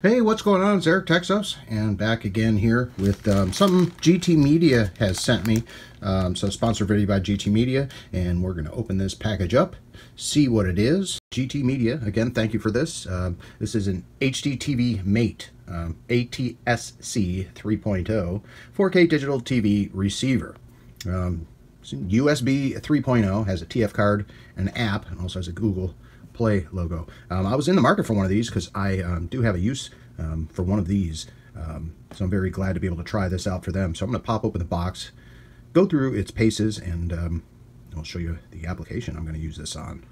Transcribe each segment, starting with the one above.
Hey, what's going on? It's Eric Techstuffs, and back again here with something GTMEDIA has sent me. So sponsored video by GTMEDIA, and we're going to open this package up, see what it is. GTMEDIA, again, thank you for this. This is an HDTV Mate, ATSC 3.0 4K digital TV receiver. USB 3.0, has a TF card, an app, and also has a Google Play logo. I was in the market for one of these because I do have a use for one of these, so I'm very glad to be able to try this out for them. So I'm going to pop open the box, go through its paces, and I'll show you the application I'm going to use this on.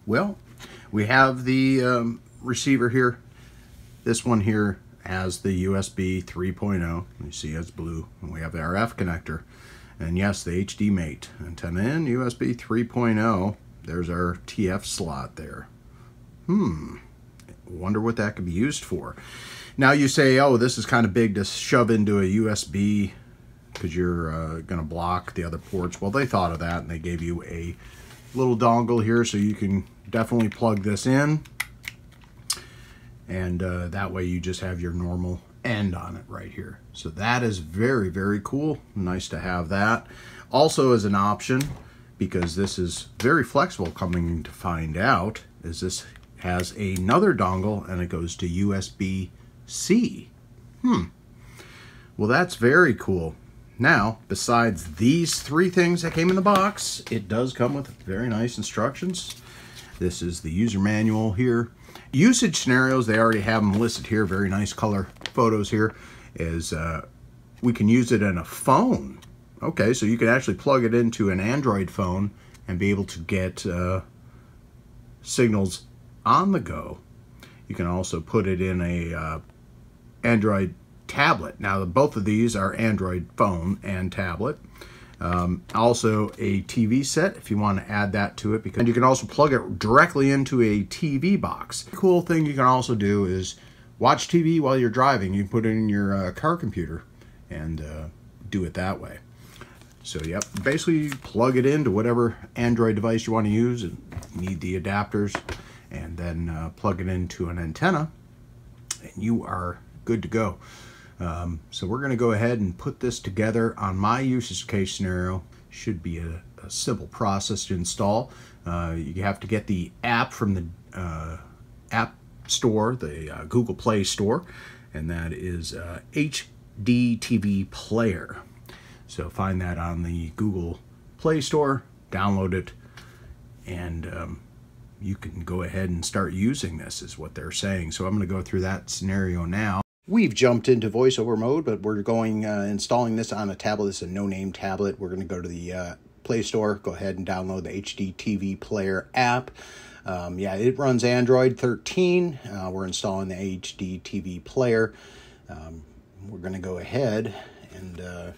Well, we have the receiver here. This one here has the USB 3.0. You see it's blue, and we have the RF connector, and yes, the HD Mate antenna in USB 3.0. There's our TF slot there. Wonder what that could be used for. Now you say, oh, this is kind of big to shove into a USB because you're going to block the other ports. Well, they thought of that, and they gave you a little dongle here so you can definitely plug this in. And that way you just have your normal end on it right here. So that is very, very cool. Nice to have that. Also as an option, because this is very flexible, coming to find out, is this has another dongle and it goes to USB-C. Well, that's very cool. Now, besides these three things that came in the box, it does come with very nice instructions. This is the user manual here. Usage scenarios, they already have them listed here. Very nice color photos here. Is we can use it in a phone. Okay, so you can actually plug it into an Android phone and be able to get signals on the go. You can also put it in a Android tablet. Now, both of these are Android phone and tablet. Also a TV set if you want to add that to it, and you can also plug it directly into a TV box. The cool thing you can also do is watch TV while you're driving. You can put it in your car computer and do it that way. So yep, basically plug it into whatever Android device you want to use, and need the adapters, and then plug it into an antenna, and you are good to go. So we're going to go ahead and put this together on my usage case scenario. Should be a simple process to install. You have to get the app from the App Store, the Google Play Store, and that is HDTV Player. So find that on the Google Play Store, download it, and you can go ahead and start using this, is what they're saying. So I'm going to go through that scenario now. We've jumped into voiceover mode, but we're going installing this on a tablet. This is a no-name tablet. We're going to go to the Play Store, go ahead and download the HDTV Player app. Yeah, it runs Android 13. We're installing the HDTV Player. We're going to go ahead and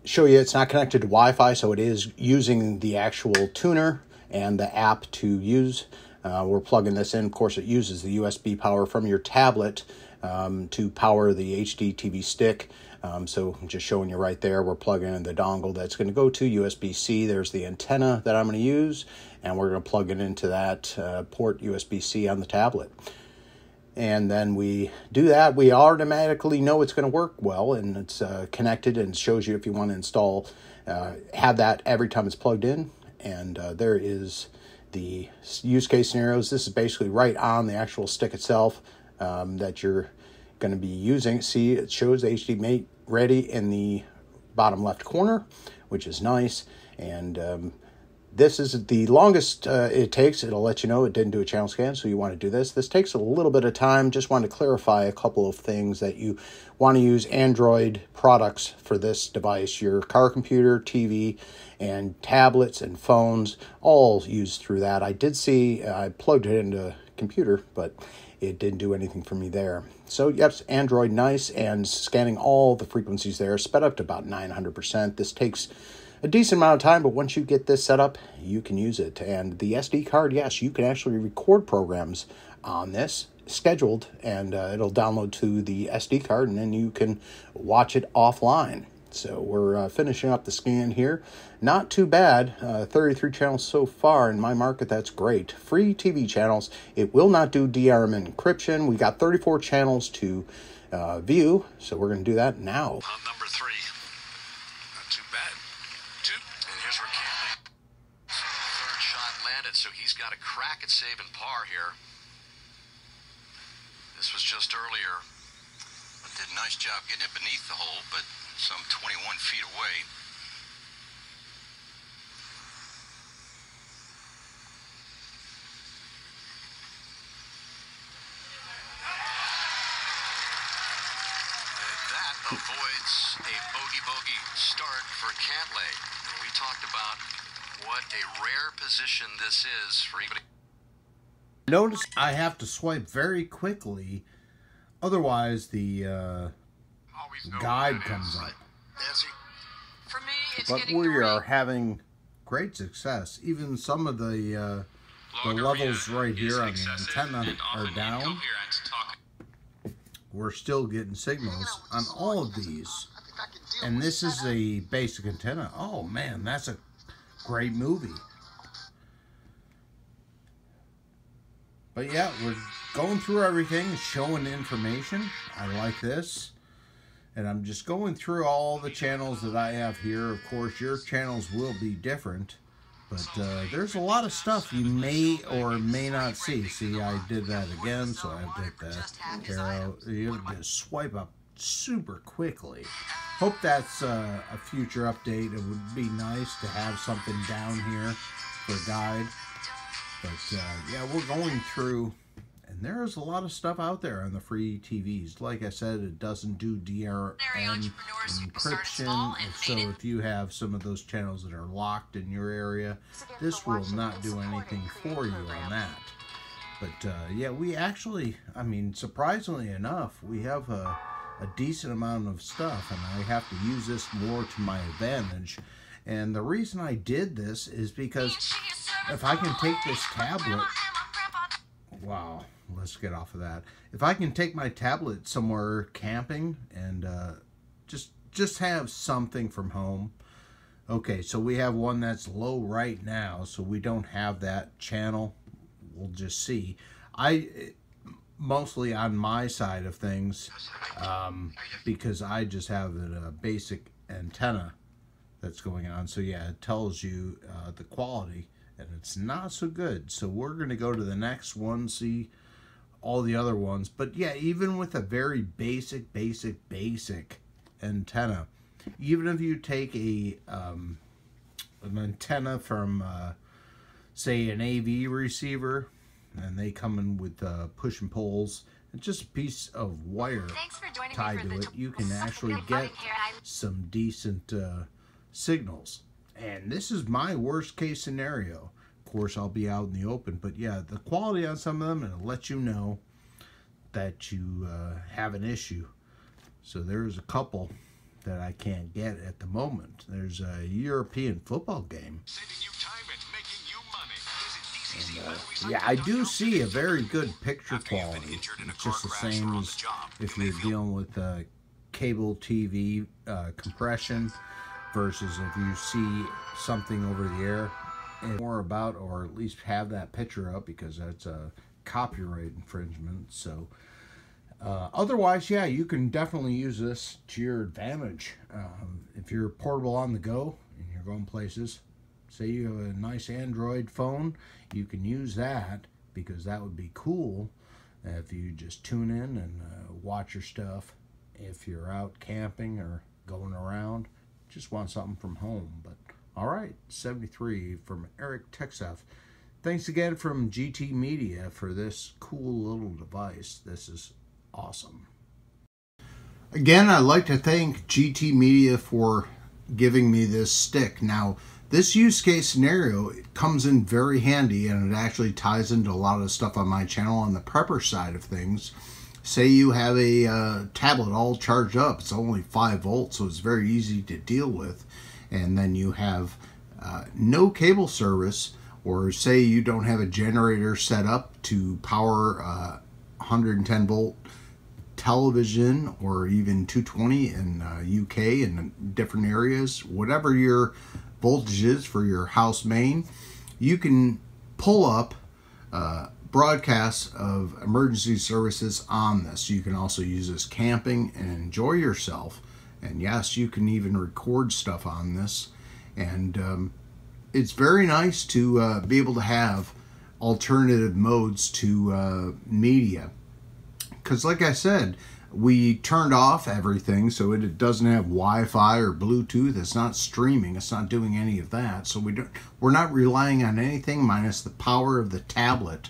show you it's not connected to Wi-Fi, so it is using the actual tuner and the app to use. We're plugging this in. Of course, it uses the USB power from your tablet to power the HDTV stick. So just showing you right there, we're plugging in the dongle that's going to go to USB-C. There's the antenna that I'm going to use, and we're going to plug it into that port USB-C on the tablet. And then we do that, we automatically know it's going to work well, and it's connected, and shows you if you want to install, have that every time it's plugged in. And there is the use case scenarios. This is basically right on the actual stick itself that you're going to be using. See, it shows the HD Mate ready in the bottom left corner, which is nice. And this is the longest it takes. It'll let you know it didn't do a channel scan, so you want to do this. This takes a little bit of time. Just want to clarify a couple of things that you want to use Android products for this device. Your car computer, TV, and tablets and phones, all used through that. I did see, I plugged it into a computer, but it didn't do anything for me there. So yep, Android nice, and scanning all the frequencies there, sped up to about 900%. This takes a decent amount of time, but once you get this set up, you can use it. And the SD card, yes, you can actually record programs on this, scheduled, and it'll download to the SD card, and then you can watch it offline. So we're finishing up the scan here. Not too bad. 33 channels so far in my market. That's great. Free TV channels. It will not do DRM encryption. We got 34 channels to view, so we're going to do that now. On number 3. Not too bad. 2. And here's where Cantley. Third shot landed, so he's got a crack at saving par here. This was just earlier. Did a nice job getting it beneath the hole, but some 21 feet away. That avoids a bogey start for Cantley. We talked about what a rare position this is for anybody. Notice I have to swipe very quickly, otherwise the guide comes up. For me, it's but we are having great success. Even some of the levels right here on the antenna are down. We're still getting signals on all of these. And this is a basic antenna. Oh man, that's a great movie. But yeah, we're going through everything, showing information. I like this. And I'm just going through all the channels that I have here. Of course, your channels will be different. But there's a lot of stuff you may or may not see. See, I did that again, so I did that arrow. You just swipe up super quickly. Hope that's a future update. It would be nice to have something down here for a guide. But yeah, we're going through, and there's a lot of stuff out there on the free TVs. Like I said, it doesn't do DRM encryption. So if you have some of those channels that are locked in your area, this will not do anything for you on that. But yeah, we actually, I mean, surprisingly enough, we have a decent amount of stuff, and I have to use this more to my advantage. And the reason I did this is because if I can take this tablet, wow, let's get off of that. If I can take my tablet somewhere camping and just have something from home. Okay, so we have one that's low right now, so we don't have that channel. We'll just see. Mostly on my side of things, because I just have a basic antenna that's going on. So yeah, it tells you the quality, and it's not so good. So we're going to go to the next one, see all the other ones. But yeah, even with a very basic antenna, even if you take an antenna from say an AV receiver, and they come in with push and pulls, and just a piece of wire tied to it, you can actually get some decent signals. And this is my worst case scenario. Of course, I'll be out in the open, but yeah, the quality on some of them, and it'll let you know that you have an issue. So there's a couple that I can't get at the moment. There's a European football game. And, yeah, I do see a very good picture quality. It's just the same as if you're dealing with cable TV compression versus if you see something over the air. And more about, or at least have that picture up, because that's a copyright infringement. So otherwise, yeah, you can definitely use this to your advantage. If you're portable on the go and you're going places, say you have a nice Android phone, you can use that, because that would be cool if you just tune in and watch your stuff. If you're out camping or going around, just want something from home. But all right, 73 from Eric Techstuffs. Thanks again from GTMEDIA for this cool little device. This is awesome. Again, I'd like to thank GTMEDIA for giving me this stick. Now, this use case scenario, it comes in very handy, and it actually ties into a lot of stuff on my channel on the prepper side of things. Say you have a tablet all charged up. It's only 5 volts, so it's very easy to deal with. And then you have no cable service, or say you don't have a generator set up to power 110 volt television or even 220 in UK and different areas, whatever your voltage is for your house main, you can pull up broadcasts of emergency services on this. You can also use this camping and enjoy yourself. And yes, you can even record stuff on this. And it's very nice to be able to have alternative modes to media. Because like I said, we turned off everything so it doesn't have Wi-Fi or Bluetooth. It's not streaming. It's not doing any of that. So we're not relying on anything minus the power of the tablet.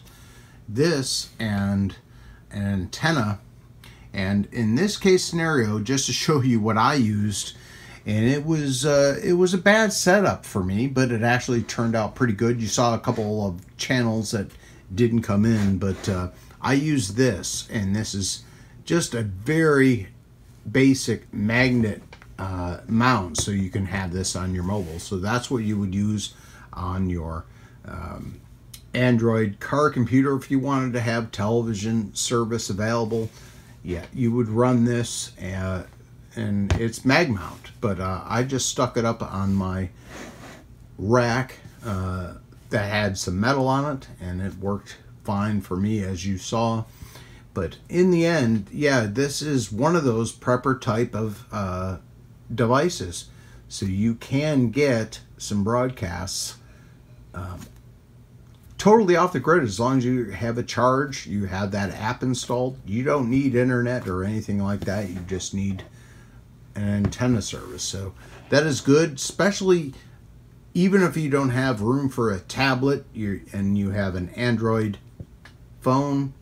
This and an antenna. And in this case scenario, just to show you what I used, and it was a bad setup for me, but it actually turned out pretty good. You saw a couple of channels that didn't come in, but I used this, and this is just a very basic magnet mount, so you can have this on your mobile. So that's what you would use on your Android car computer if you wanted to have television service available. Yeah, you would run this, and it's mag mount, but I just stuck it up on my rack that had some metal on it, and it worked fine for me, as you saw. But in the end, yeah, this is one of those prepper type of devices, so you can get some broadcasts totally off the grid as long as you have a charge, you have that app installed. You don't need internet or anything like that. You just need an antenna service. So that is good, especially even if you don't have room for a tablet and you have an Android phone.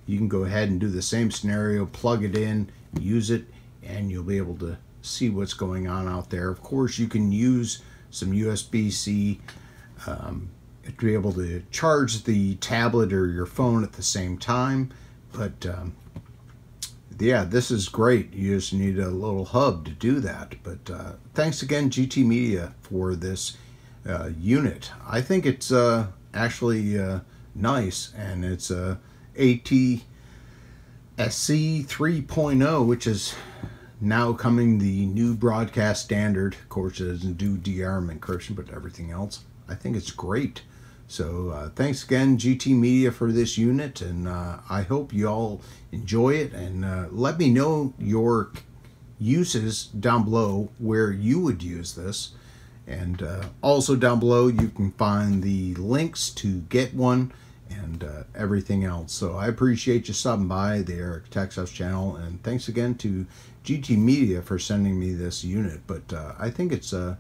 You can go ahead and do the same scenario, plug it in, use it, and you'll be able to see what's going on out there. Of course, you can use some USB-C to be able to charge the tablet or your phone at the same time. But yeah, this is great. You just need a little hub to do that. But thanks again, GTMedia, for this unit. I think it's actually nice, and it's ATSC 3.0, which is now coming the new broadcast standard. Of course, it doesn't do DRM encryption, but everything else. I think it's great. So thanks again, GTMedia, for this unit, and I hope you all enjoy it, and let me know your uses down below where you would use this. And also down below you can find the links to get one and everything else. So I appreciate you stopping by the Techstuffs channel, and thanks again to GTMedia for sending me this unit. But I think it's a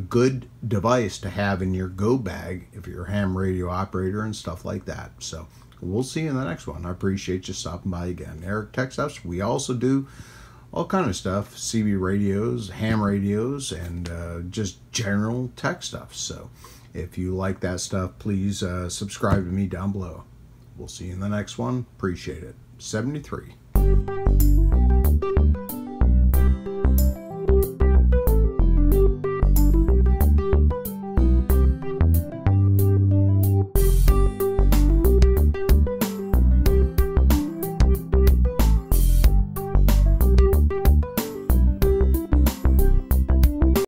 good device to have in your go bag if you're a ham radio operator and stuff like that. So we'll see you in the next one. I appreciate you stopping by again. Techstuffs, we also do all kind of stuff, CB radios, ham radios, and just general tech stuff. So if you like that stuff, please subscribe to me down below. We'll see you in the next one. Appreciate it. 73.